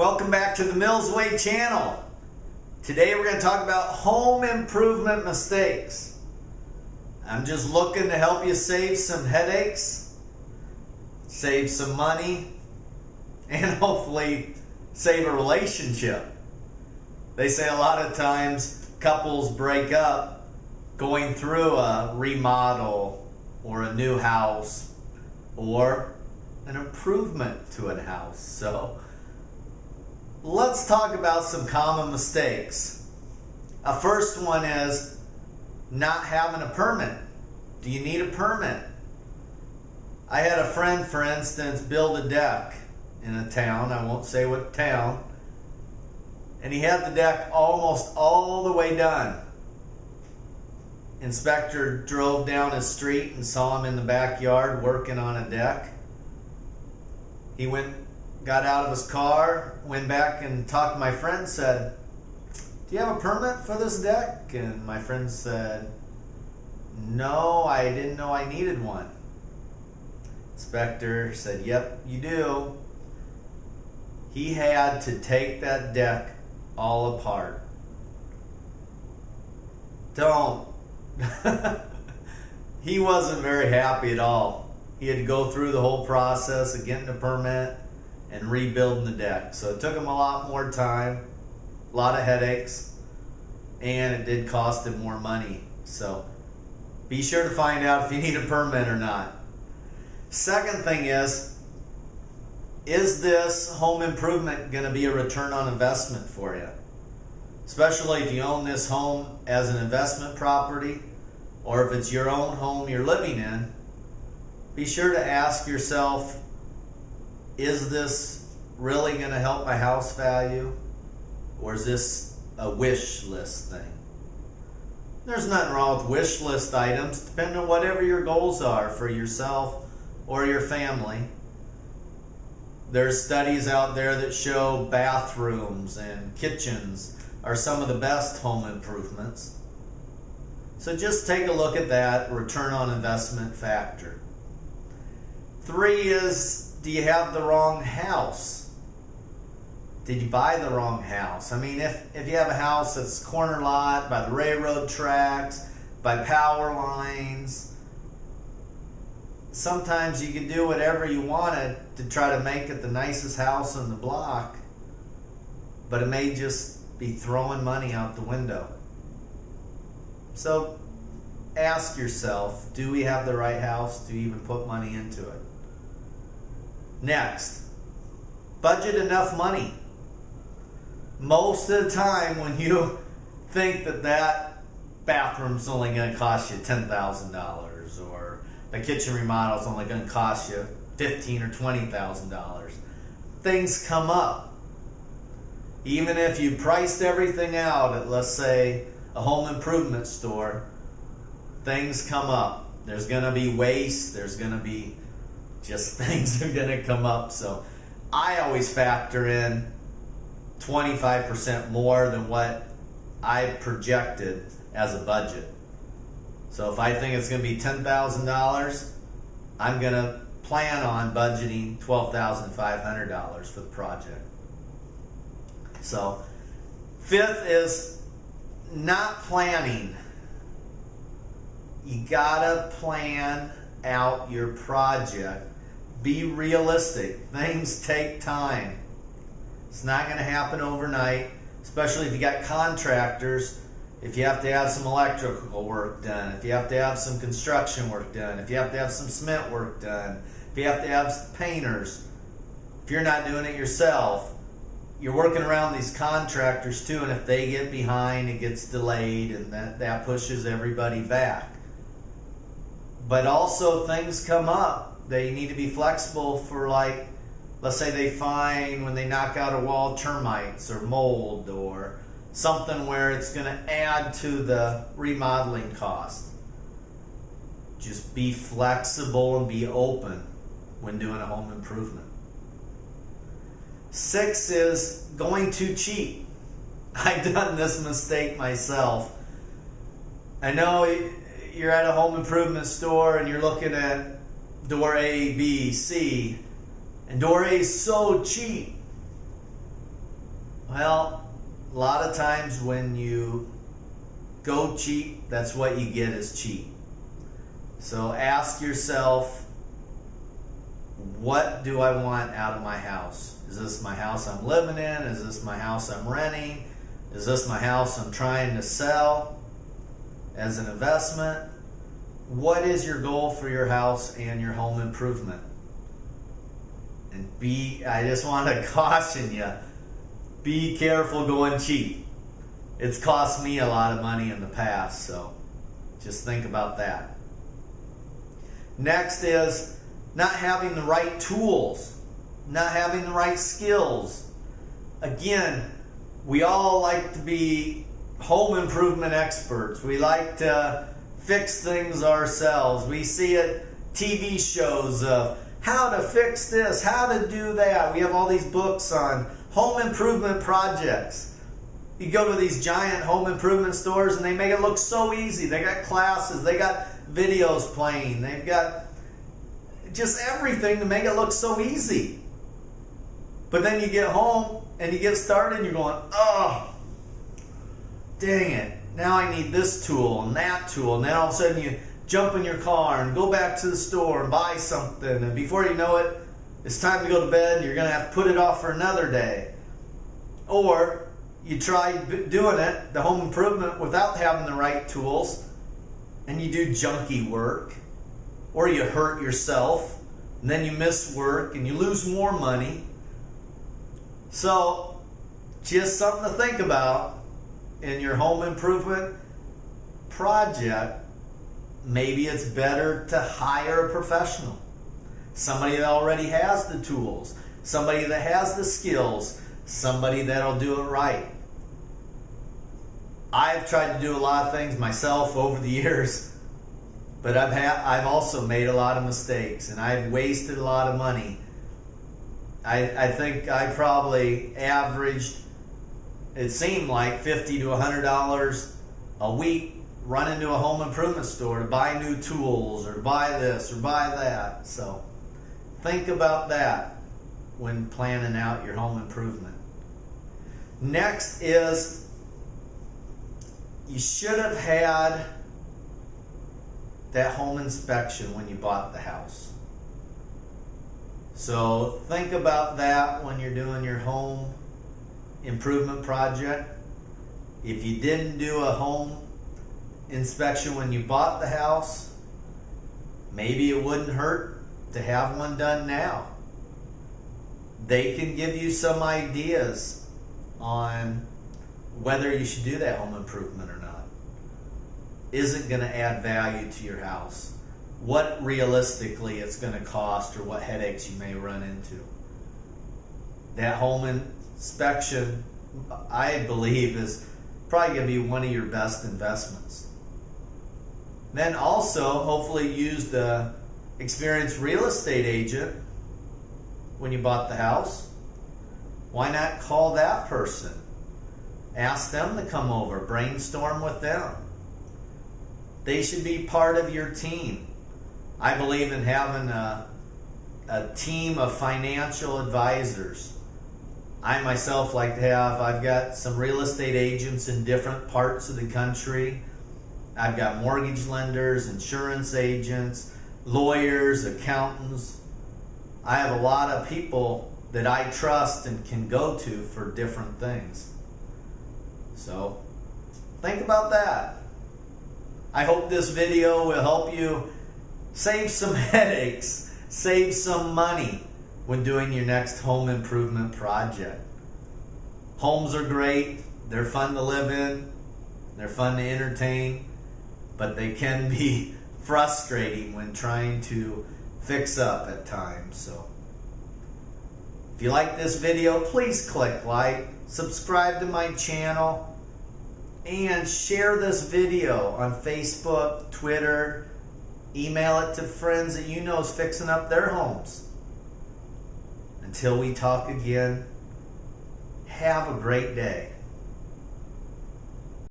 Welcome back to the Mills Way channel. Today we're going to talk about home improvement mistakes. I'm just looking to help you save some headaches, save some money, and hopefully save a relationship. They say a lot of times couples break up going through a remodel or a new house or an improvement to a house. So let's talk about some common mistakes. A first one is not having a permit. Do you need a permit? I had a friend, for instance, build a deck in a town. I won't say what town. And he had the deck almost all the way done. Inspector drove down his street and saw him in the backyard working on a deck. He got out of his car, went back and talked to my friend, said, "Do you have a permit for this deck?" And my friend said, "No, I didn't know I needed one." Inspector said, "Yep, you do." He had to take that deck all apart. Don't. He wasn't very happy at all. He had to go through the whole process of getting a permit and rebuilding the deck. So it took him a lot more time, a lot of headaches, and it did cost him more money. So be sure to find out if you need a permit or not. Second thing is this home improvement going to be a return on investment for you? Especially if you own this home as an investment property, or if it's your own home you're living in, be sure to ask yourself, is this really going to help my house value? Or is this a wish list thing? There's nothing wrong with wish list items, depending on whatever your goals are for yourself or your family. There's studies out there that show bathrooms and kitchens are some of the best home improvements. So just take a look at that return on investment factor. 3 is, do you have the wrong house? Did you buy the wrong house? I mean, if you have a house that's corner lot by the railroad tracks, by power lines, sometimes you can do whatever you wanted to try to make it the nicest house on the block, but it may just be throwing money out the window. So ask yourself, do we have the right house? Do you even put money into it? Next, budget enough money. Most of the time when you think that bathroom's only going to cost you $10,000 or a kitchen remodel is only going to cost you $15,000 or $20,000, things come up. Even if you priced everything out at, let's say, a home improvement store, things come up. There's going to be waste. There's going to be just things are going to come up. So I always factor in 25% more than what I projected as a budget. So if I think it's going to be $10,000, I'm going to plan on budgeting $12,500 for the project. So 5th is not planning. You gotta plan out your project. Be realistic. Things take time. It's not going to happen overnight, especially if you got contractors. If you have to have some electrical work done, if you have to have some construction work done, if you have to have some cement work done, if you have to have some painters, if you're not doing it yourself, you're working around these contractors too, and if they get behind, it gets delayed, and that pushes everybody back. But also things come up. They need to be flexible for, like, let's say they find when they knock out a wall termites or mold or something where it's going to add to the remodeling cost. Just be flexible and be open when doing a home improvement. 6 is going too cheap. I've done this mistake myself. I know you're at a home improvement store and you're looking at door A, B, C, and door A is so cheap. Well, a lot of times when you go cheap, that's what you get is cheap. So ask yourself, what do I want out of my house? Is this my house I'm living in? Is this my house I'm renting? Is this my house I'm trying to sell as an investment? What is your goal for your house and your home improvement? And I just want to caution you, be careful going cheap. It's cost me a lot of money in the past, so just think about that. Next is not having the right tools, not having the right skills. Again, we all like to be home improvement experts. We like to fix things ourselves. We see it TV shows of how to fix this, how to do that. We have all these books on home improvement projects. You go to these giant home improvement stores and they make it look so easy. They got classes, they got videos playing, they've got just everything to make it look so easy. But then you get home and you get started and you're going, oh, dang it. Now I need this tool and that tool. And then all of a sudden you jump in your car and go back to the store and buy something. And before you know it, it's time to go to bed and you're going to have to put it off for another day. Or you try doing it, the home improvement, without having the right tools, and you do junky work. Or you hurt yourself, and then you miss work, and you lose more money. So, just something to think about in your home improvement project. Maybe it's better to hire a professional. Somebody that already has the tools. Somebody that has the skills. Somebody that'll do it right. I've tried to do a lot of things myself over the years. But I've also made a lot of mistakes, and I've wasted a lot of money. I think I probably averaged, it seemed like $50 to $100 a week running to a home improvement store to buy new tools or buy this or buy that. So think about that when planning out your home improvement. Next is, you should have had that home inspection when you bought the house. So think about that when you're doing your home improvement project. If you didn't do a home inspection when you bought the house, maybe it wouldn't hurt to have one done now. They can give you some ideas on whether you should do that home improvement or not. Is it going to add value to your house? What realistically it's going to cost, or what headaches you may run into. That home inspection, I believe, is probably going to be one of your best investments. Then also, hopefully use the experienced real estate agent when you bought the house. Why not call that person? Ask them to come over, brainstorm with them. They should be part of your team. I believe in having a team of financial advisors. I myself like to have, I've got some real estate agents in different parts of the country. I've got mortgage lenders, insurance agents, lawyers, accountants. I have a lot of people that I trust and can go to for different things. So think about that. I hope this video will help you save some headaches, save some money when doing your next home improvement project. Homes are great. They're fun to live in. They're fun to entertain. But they can be frustrating when trying to fix up at times. So if you like this video, please click like, subscribe to my channel, and share this video on Facebook, Twitter. Email it to friends that you know is fixing up their homes. Until we talk again, have a great day.